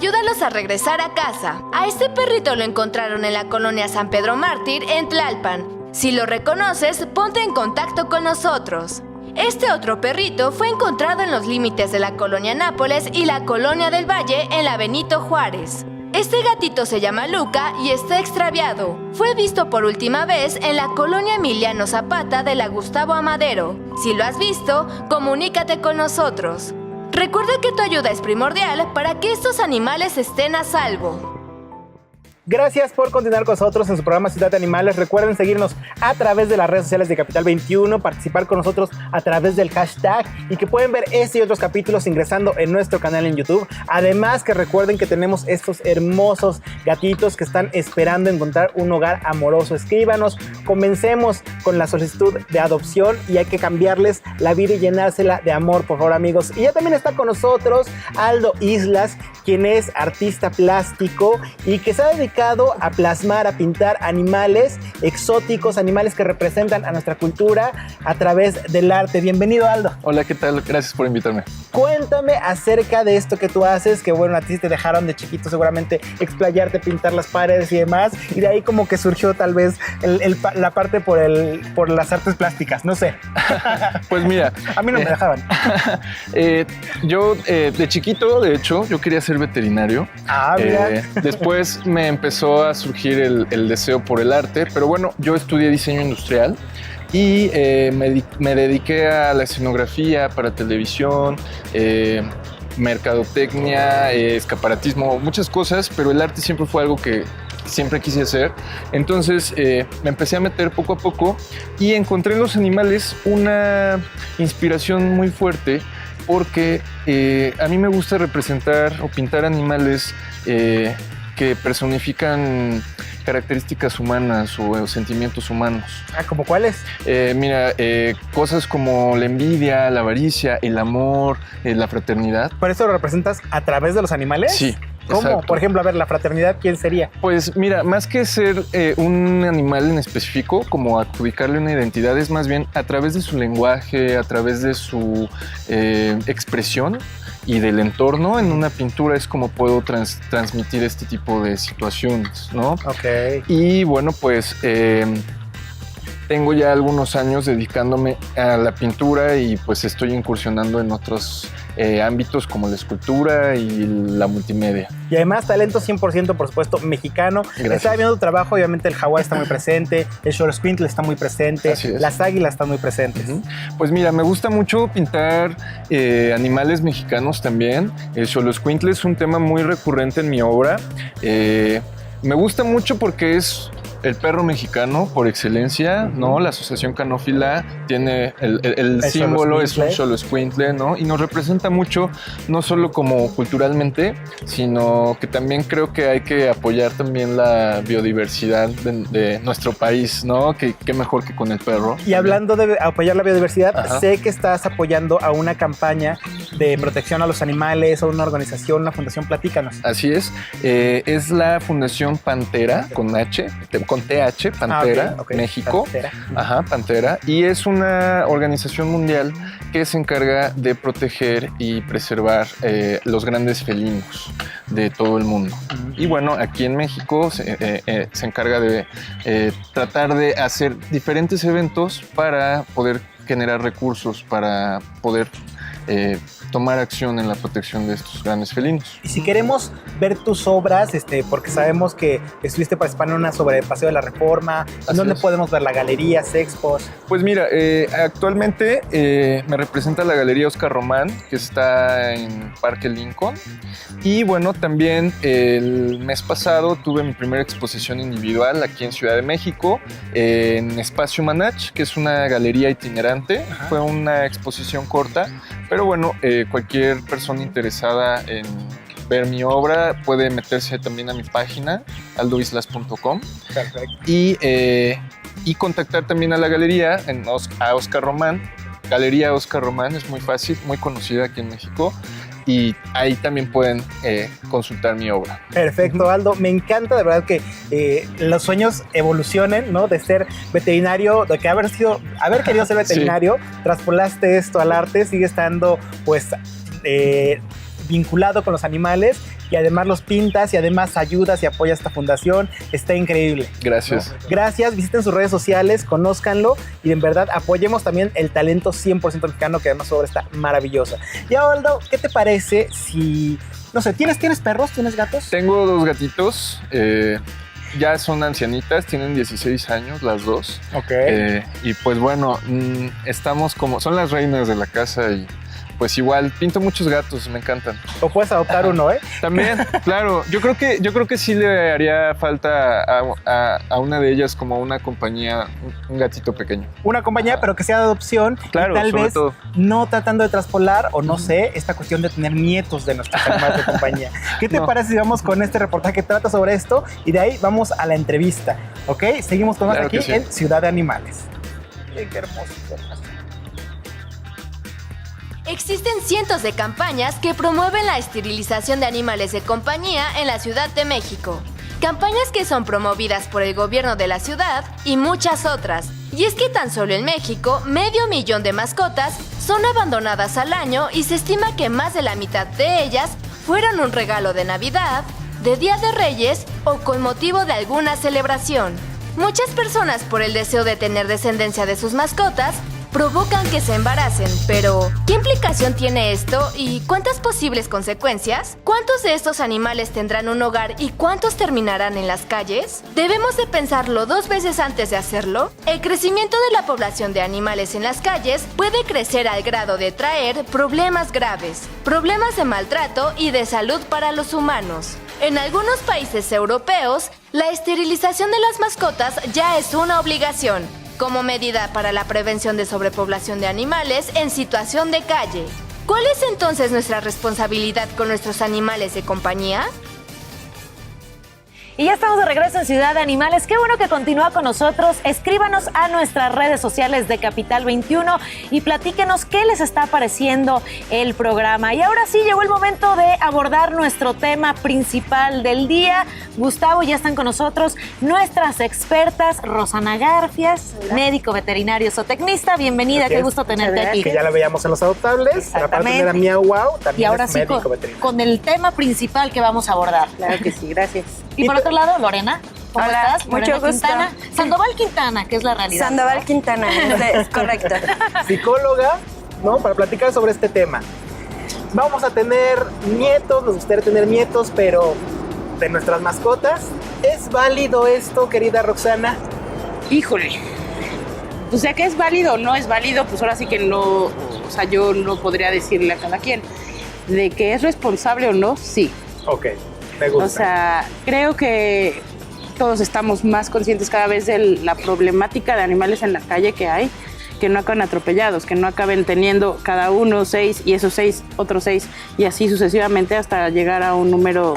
ayúdalos a regresar a casa. A este perrito lo encontraron en la colonia San Pedro Mártir, en Tlalpan. Si lo reconoces, ponte en contacto con nosotros. Este otro perrito fue encontrado en los límites de la colonia Nápoles y la colonia del Valle en la Benito Juárez. Este gatito se llama Luca y está extraviado. Fue visto por última vez en la colonia Emiliano Zapata de la Gustavo Amadero. Si lo has visto, comunícate con nosotros. Recuerda que tu ayuda es primordial para que estos animales estén a salvo. Gracias por continuar con nosotros en su programa Ciudad de Animales. Recuerden seguirnos a través de las redes sociales de Capital 21, participar con nosotros a través del hashtag y que pueden ver este y otros capítulos ingresando en nuestro canal en YouTube. Además que recuerden que tenemos estos hermosos gatitos que están esperando encontrar un hogar amoroso. Escríbanos, comencemos con la solicitud de adopción y hay que cambiarles la vida y llenársela de amor, por favor, amigos. Y ya también está con nosotros Aldo Islas, quien es artista plástico y que se ha dedicado a plasmar, a pintar animales exóticos, animales que representan a nuestra cultura a través del arte. Bienvenido, Aldo. Hola, ¿qué tal? Gracias por invitarme. Cuéntame acerca de esto que tú haces, que bueno, a ti te dejaron de chiquito seguramente explayarte, pintar las paredes y demás, y de ahí como que surgió tal vez la parte por las artes plásticas, no sé. Pues mira. A mí no me dejaban. Yo de chiquito, de hecho, yo quería ser veterinario. Ah, mira. Después me empezó a surgir el deseo por el arte, pero bueno, yo estudié diseño industrial y me dediqué a la escenografía para televisión, mercadotecnia, escaparatismo, muchas cosas, pero el arte siempre fue algo que siempre quise hacer. Entonces me empecé a meter poco a poco y encontré en los animales una inspiración muy fuerte porque a mí me gusta representar o pintar animales que personifican características humanas o sentimientos humanos. ¿Cómo cuáles? Mira, cosas como la envidia, la avaricia, el amor, la fraternidad. ¿Por eso lo representas a través de los animales? Sí. ¿Cómo? Exacto. Por ejemplo, a ver, la fraternidad, ¿quién sería? Pues mira, más que ser un animal en específico, como adjudicarle una identidad, es más bien a través de su lenguaje, a través de su expresión y del entorno en una pintura es como puedo transmitir este tipo de situaciones, ¿no? Ok. Y bueno, pues tengo ya algunos años dedicándome a la pintura y pues estoy incursionando en otros ámbitos como la escultura y la multimedia. Y además talento 100%, por supuesto, mexicano. Gracias. Estaba viendo tu trabajo, obviamente el jaguar está muy presente, el xoloescuintle está muy presente, Así es. las águilas están muy presentes. Pues mira, me gusta mucho pintar animales mexicanos también. El xoloescuintle es un tema muy recurrente en mi obra. Me gusta mucho porque es el perro mexicano por excelencia, ¿no? La Asociación Canófila tiene el símbolo, es un xoloescuintle, ¿no? Y nos representa mucho, no solo como culturalmente, sino que también creo que hay que apoyar también la biodiversidad de nuestro país, ¿no? Que mejor que con el perro. Y hablando de apoyar la biodiversidad, Ajá. sé que estás apoyando a una campaña de protección a los animales o una organización, una fundación. Platícanos. Así es la Fundación Pantera, con H, con TH, Pantera, Ok, México. Pantera. Ajá, Pantera. Y es una organización mundial que se encarga de proteger y preservar los grandes felinos de todo el mundo. Y bueno, aquí en México se encarga de tratar de hacer diferentes eventos para poder generar recursos, para poder tomar acción en la protección de estos grandes felinos. Y si queremos ver tus obras, porque sabemos que estuviste participando en una sobre el Paseo de la Reforma, ¿en dónde podemos ver la galería, expos? Pues mira, actualmente me representa la Galería Oscar Román, que está en Parque Lincoln. Y bueno, también el mes pasado tuve mi primera exposición individual aquí en Ciudad de México, en Espacio Manach, que es una galería itinerante. Ajá. Fue una exposición corta, pero bueno, cualquier persona interesada en ver mi obra puede meterse también a mi página, aldoislas.com. Perfecto. Y contactar también a la galería, a Oscar Román. Galería Oscar Román es muy fácil, muy conocida aquí en México. Y ahí también pueden consultar mi obra. Perfecto, Aldo. Me encanta de verdad que los sueños evolucionen, ¿no? De ser veterinario, de que haber querido ser veterinario, traspolaste esto al arte, sigue estando pues vinculado con los animales y además los pintas y además ayudas y apoyas esta fundación. Está increíble. Gracias. ¿No? Gracias, visiten sus redes sociales, conózcanlo y en verdad apoyemos también el talento 100% mexicano, que además su obra está maravillosa. Y Aldo, ¿qué te parece si, no sé, ¿tienes perros? ¿Tienes gatos? Tengo 2 gatitos. Ya son ancianitas, tienen 16 años las 2. Ok. Y pues bueno, estamos como... Son las reinas de la casa y pues igual pinto muchos gatos, me encantan. O puedes adoptar uno, ¿eh? También, claro. Yo creo que sí le haría falta a una de ellas como una compañía, un gatito pequeño. Una compañía, pero que sea de adopción. Claro, y tal sobre vez todo. no tratando de traspolar o no sé, esta cuestión de tener nietos de nuestros animales de compañía. ¿Qué te parece si vamos con este reportaje que trata sobre esto? Y de ahí vamos a la entrevista, ¿ok? Seguimos con más Claro aquí que sí. en Ciudad de Animales. Qué hermoso. Existen cientos de campañas que promueven la esterilización de animales de compañía en la Ciudad de México. Campañas que son promovidas por el gobierno de la ciudad y muchas otras. Y es que tan solo en México, 500,000 de mascotas son abandonadas al año y se estima que más de la mitad de ellas fueron un regalo de Navidad, de Día de Reyes o con motivo de alguna celebración. Muchas personas, por el deseo de tener descendencia de sus mascotas, provocan que se embaracen, pero ¿qué implicación tiene esto y cuántas posibles consecuencias? ¿Cuántos de estos animales tendrán un hogar y cuántos terminarán en las calles? ¿Debemos de pensarlo 2 veces antes de hacerlo? El crecimiento de la población de animales en las calles puede crecer al grado de traer problemas graves, problemas de maltrato y de salud para los humanos. En algunos países europeos, la esterilización de las mascotas ya es una obligación, como medida para la prevención de sobrepoblación de animales en situación de calle. ¿Cuál es entonces nuestra responsabilidad con nuestros animales de compañía? Y ya estamos de regreso en Ciudad de Animales. Qué bueno que continúa con nosotros. Escríbanos a nuestras redes sociales de Capital 21 y platíquenos qué les está pareciendo el programa. Y ahora sí, llegó el momento de abordar nuestro tema principal del día. Gustavo, ya están con nosotros nuestras expertas, Rosana Garfias, médico veterinario zootecnista. Bienvenida, qué gusto tenerte aquí. Que ya la veíamos en los adoptables, la parte de la Miau Wow, también Y ahora es sí, médico veterinario. con el tema principal que vamos a abordar. Claro que sí, gracias. Y por otro lado, Lorena, ¿cómo Hola, estás? mucho Lorena gusto. Quintana. Sandoval Quintana, que es la realidad. Sandoval ¿no? Quintana, es correcto. Psicóloga, ¿no? Para platicar sobre este tema. Vamos a tener nietos, nos gustaría tener nietos, pero de nuestras mascotas. ¿Es válido esto, querida Roxana? Híjole, o sea, que es válido o no es válido, pues ahora sí que no, o sea, yo no podría decirle a cada quien. De que es responsable o no, sí. Ok, me gusta. O sea, creo que todos estamos más conscientes cada vez de la problemática de animales en la calle que hay, que no acaben atropellados, que no acaben teniendo cada uno 6 y esos 6, otros 6 y así sucesivamente hasta llegar a un número,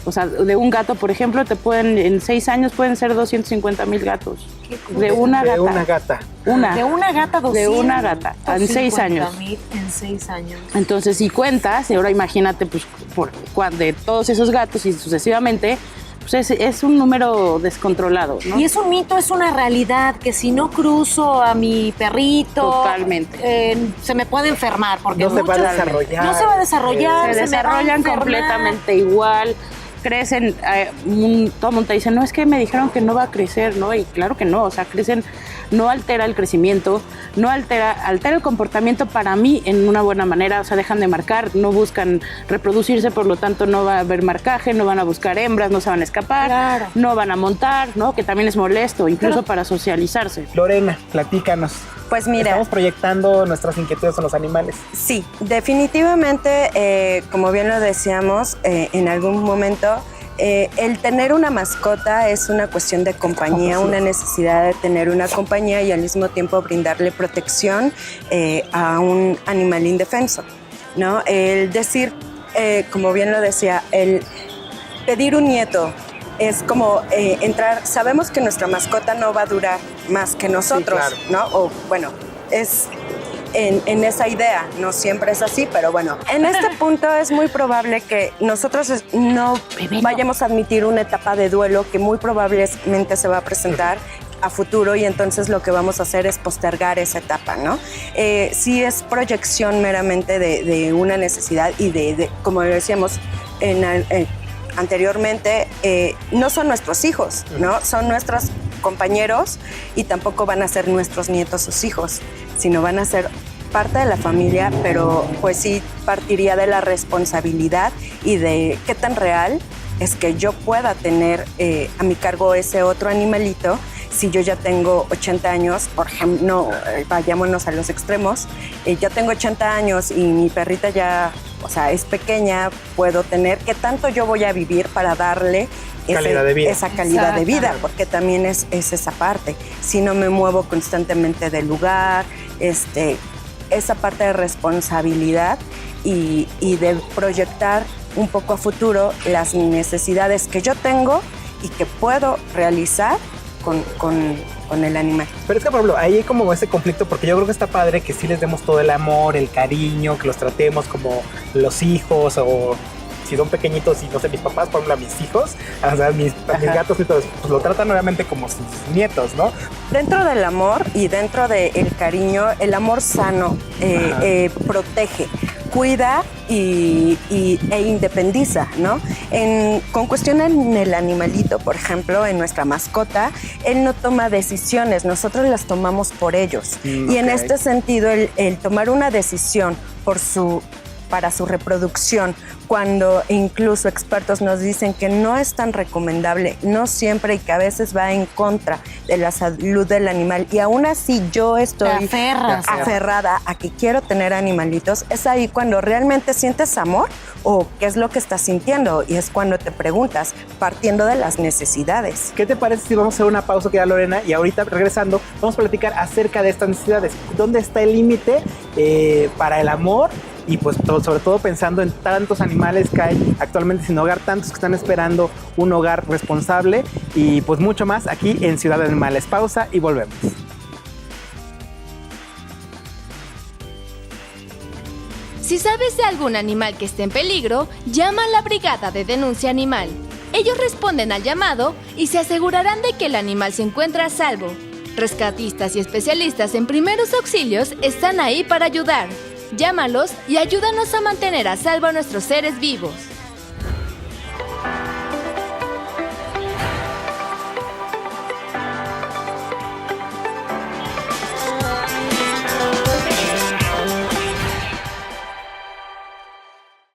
o sea, de un gato, por ejemplo, en 6 años pueden ser 250,000 gatos. De una de gata. una gata. Una. De una gata, 200. De una gata, en 6 años. 50,000 en 6 años. Entonces, si cuentas, y ahora imagínate, pues, de todos esos gatos y sucesivamente, pues es un número descontrolado, ¿no? Y es un mito, es una realidad, que si no cruzo a mi perrito... Totalmente. Se me puede enfermar, porque No se va a muchos- desarrollar. No se va a desarrollar, Se me va a desarrollan enfermar. completamente igual, crecen, todo el mundo te dice, no, es que me dijeron que no va a crecer, ¿no? Y claro que no, o sea, crecen, no altera el crecimiento, no altera el comportamiento para mí en una buena manera, o sea, dejan de marcar, no buscan reproducirse, por lo tanto no va a haber marcaje, no van a buscar hembras, no se van a escapar, Claro. no van a montar, ¿no? Que también es molesto, incluso Claro. para socializarse. Lorena, platícanos. Pues mira, Estamos proyectando nuestras inquietudes con los animales. sí, definitivamente, como bien lo decíamos en algún momento, el tener una mascota es una cuestión de compañía, una necesidad de tener una compañía y al mismo tiempo brindarle protección a un animal indefenso, ¿no? El decir, como bien lo decía, el pedir un nieto es como entrar, sabemos que nuestra mascota no va a durar más que nosotros, claro. ¿no? O bueno, es en esa idea, no siempre es así, pero bueno, en este punto es muy probable que nosotros no vayamos a admitir una etapa de duelo que muy probablemente se va a presentar a futuro y entonces lo que vamos a hacer es postergar esa etapa, ¿no? Sí es proyección meramente de una necesidad y como decíamos, anteriormente, no son nuestros hijos, ¿no? Son nuestros compañeros y tampoco van a ser nuestros nietos sus hijos, sino van a ser parte de la familia, pero pues sí partiría de la responsabilidad y de qué tan real es que yo pueda tener a mi cargo ese otro animalito. Si yo ya tengo 80 años, por ejemplo, no, vayámonos a los extremos, ya tengo 80 años y mi perrita ya, o sea, es pequeña, puedo tener, ¿qué tanto yo voy a vivir para darle Calidad de vida. esa calidad de vida? Porque también es esa parte. Si no me muevo constantemente del lugar, esa parte de responsabilidad y de proyectar un poco a futuro las necesidades que yo tengo y que puedo realizar con el animal. Pero es que, por ejemplo, ahí hay como ese conflicto, porque yo creo que está padre que sí les demos todo el amor, el cariño, que los tratemos como los hijos, o si son pequeñitos y no sé, mis papás, por ejemplo, a mis hijos, o sea, mis gatos y todo, pues lo tratan obviamente como sus nietos, ¿no? Dentro del amor y dentro del cariño, el amor sano protege, cuida e independiza, ¿no? Con cuestión en el animalito, por ejemplo, en nuestra mascota, él no toma decisiones, nosotros las tomamos por ellos. Y en este sentido, el tomar una decisión para su reproducción, cuando incluso expertos nos dicen que no es tan recomendable, no siempre, y que a veces va en contra de la salud del animal, y aún así yo estoy aferrada a que quiero tener animalitos, es ahí cuando realmente sientes amor o qué es lo que estás sintiendo, y es cuando te preguntas, partiendo de las necesidades. ¿Qué te parece si vamos a hacer una pausa, querida Lorena, y ahorita regresando vamos a platicar acerca de estas necesidades? ¿Dónde está el límite para el amor? Y pues sobre todo pensando en tantos animales que hay actualmente sin hogar, tantos que están esperando un hogar responsable, y pues mucho más aquí en Ciudad de Animales. Pausa y volvemos. Si sabes de algún animal que esté en peligro, llama a la Brigada de Denuncia Animal. Ellos responden al llamado y se asegurarán de que el animal se encuentra a salvo. Rescatistas y especialistas en primeros auxilios están ahí para ayudar. Llámalos y ayúdanos a mantener a salvo a nuestros seres vivos.